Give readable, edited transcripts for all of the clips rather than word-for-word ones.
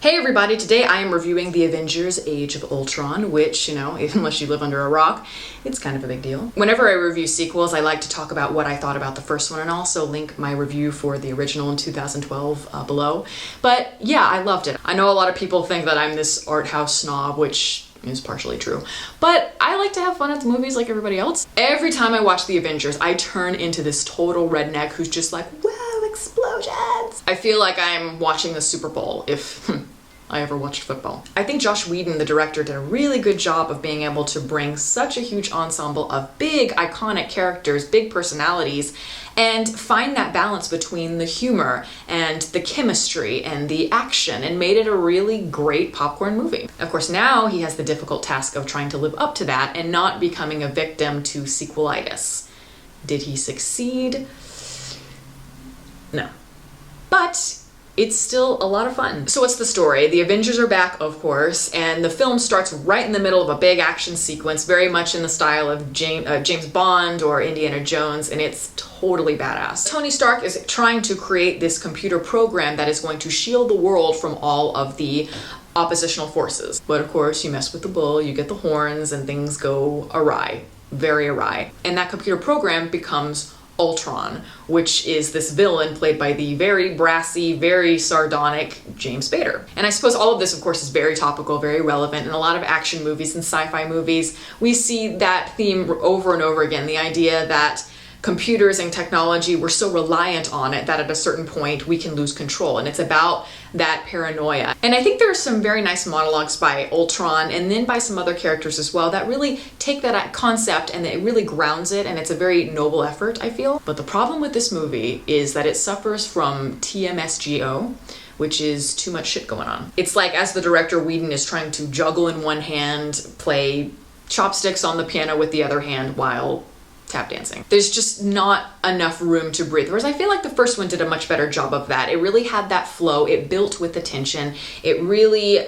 Hey everybody, today I am reviewing the Avengers Age of Ultron, which, unless you live under a rock, it's kind of a big deal. Whenever I review sequels, I like to talk about what I thought about the first one and also link my review for the original in 2012 below. But yeah, I loved it. I know a lot of people think that I'm this art house snob, which is partially true, but I like to have fun at the movies like everybody else. Every time I watch the Avengers, I turn into this total redneck who's just like, whoa, explosions! I feel like I'm watching the Super Bowl, if I ever watched football. I think Joss Whedon, the director, did a really good job of being able to bring such a huge ensemble of big, iconic characters, big personalities, and find that balance between the humor and the chemistry and the action, and made it a really great popcorn movie. Of course, now he has the difficult task of trying to live up to that and not becoming a victim to sequelitis. Did he succeed? No. But it's still a lot of fun. So what's the story? The Avengers are back, of course, and the film starts right in the middle of a big action sequence, very much in the style of James Bond or Indiana Jones, and it's totally badass. Tony Stark is trying to create this computer program that is going to shield the world from all of the oppositional forces. But of course, you mess with the bull, you get the horns, and things go awry, very awry. And that computer program becomes Ultron, which is this villain played by the very brassy, very sardonic James Spader. And I suppose all of this, of course, is very topical, very relevant. In a lot of action movies and sci-fi movies, we see that theme over and over again, the idea that computers and technology, we're so reliant on it that at a certain point we can lose control, and it's about that paranoia. And I think there are some very nice monologues by Ultron and then by some other characters as well that really take that concept and it really grounds it, and it's a very noble effort, I feel. But the problem with this movie is that it suffers from TMSGO, which is too much shit going on. It's like, as the director, Whedon is trying to juggle in one hand, play chopsticks on the piano with the other hand while tap dancing. There's just not enough room to breathe. Whereas I feel like the first one did a much better job of that. It really had that flow. It built with the tension. It really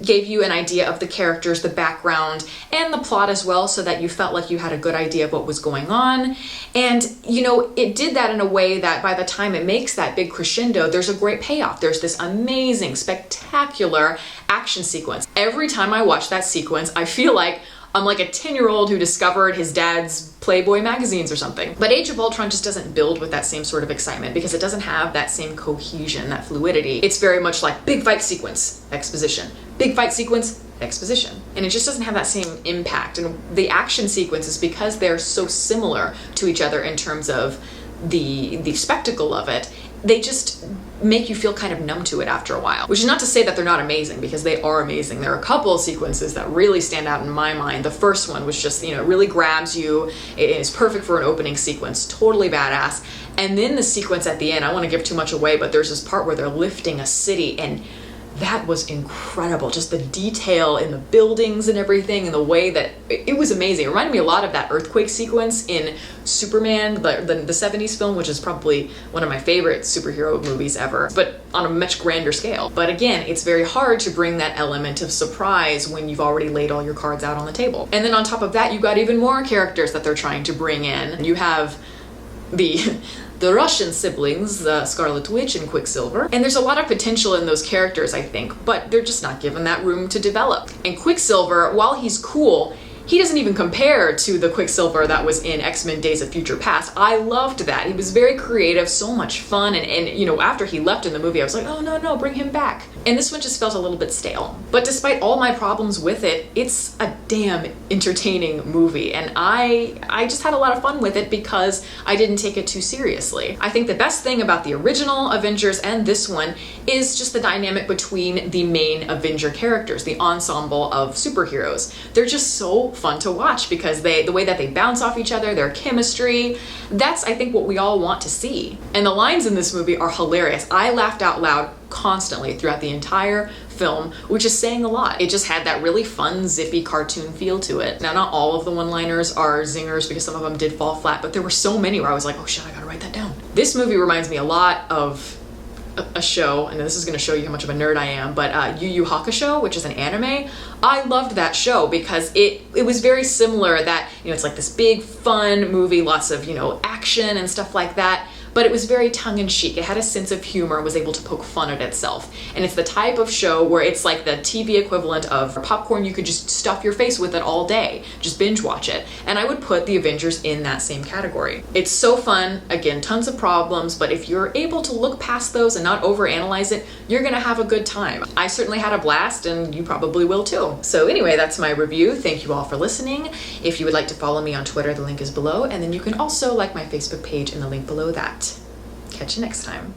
gave you an idea of the characters, the background, and the plot as well, so that you felt like you had a good idea of what was going on. And, it did that in a way that by the time it makes that big crescendo, there's a great payoff. There's this amazing, spectacular action sequence. Every time I watch that sequence, I feel like I'm like a 10-year-old who discovered his dad's Playboy magazines or something. But Age of Ultron just doesn't build with that same sort of excitement because it doesn't have that same cohesion, that fluidity. It's very much like big fight sequence, exposition. Big fight sequence, exposition. And it just doesn't have that same impact. And the action sequences, because they're so similar to each other in terms of the spectacle of it, they just make you feel kind of numb to it after a while. Which is not to say that they're not amazing, because they are amazing. There are a couple of sequences that really stand out in my mind. The first one was just, it really grabs you. It is perfect for an opening sequence, totally badass. And then the sequence at the end, I don't want to give too much away, but there's this part where they're lifting a city, and that was incredible. Just the detail in the buildings and everything, and the way that it was amazing. It reminded me a lot of that earthquake sequence in Superman, the 70s film, which is probably one of my favorite superhero movies ever, but on a much grander scale. But again, it's very hard to bring that element of surprise when you've already laid all your cards out on the table. And then on top of that, you've got even more characters that they're trying to bring in. You have the Russian siblings, Scarlet Witch and Quicksilver. And there's a lot of potential in those characters, I think, but they're just not given that room to develop. And Quicksilver, while he's cool, he doesn't even compare to the Quicksilver that was in X-Men Days of Future Past. I loved that. He was very creative, so much fun, and after he left in the movie, I was like, oh no, bring him back. And this one just felt a little bit stale. But despite all my problems with it, it's a damn entertaining movie, and I just had a lot of fun with it because I didn't take it too seriously. I think the best thing about the original Avengers and this one is just the dynamic between the main Avenger characters, the ensemble of superheroes. They're just so fun to watch because the way that they bounce off each other, their chemistry, that's, I think, what we all want to see. And the lines in this movie are hilarious. I laughed out loud constantly throughout the entire film, which is saying a lot. It just had that really fun, zippy cartoon feel to it. Now, not all of the one-liners are zingers because some of them did fall flat, but there were so many where I was like, oh shit, I gotta write that down. This movie reminds me a lot of a show, and this is going to show you how much of a nerd I am, but Yu Yu Hakusho, which is an anime. I loved that show because it was very similar, that it's like this big fun movie, lots of action and stuff like that, but it was very tongue-in-cheek. It had a sense of humor, was able to poke fun at itself. And it's the type of show where it's like the TV equivalent of popcorn you could just stuff your face with it all day. Just binge watch it. And I would put the Avengers in that same category. It's so fun. Again, tons of problems, but if you're able to look past those and not overanalyze it, you're gonna have a good time. I certainly had a blast, and you probably will too. So anyway, that's my review. Thank you all for listening. If you would like to follow me on Twitter, the link is below, and then you can also like my Facebook page in the link below that. Catch you next time.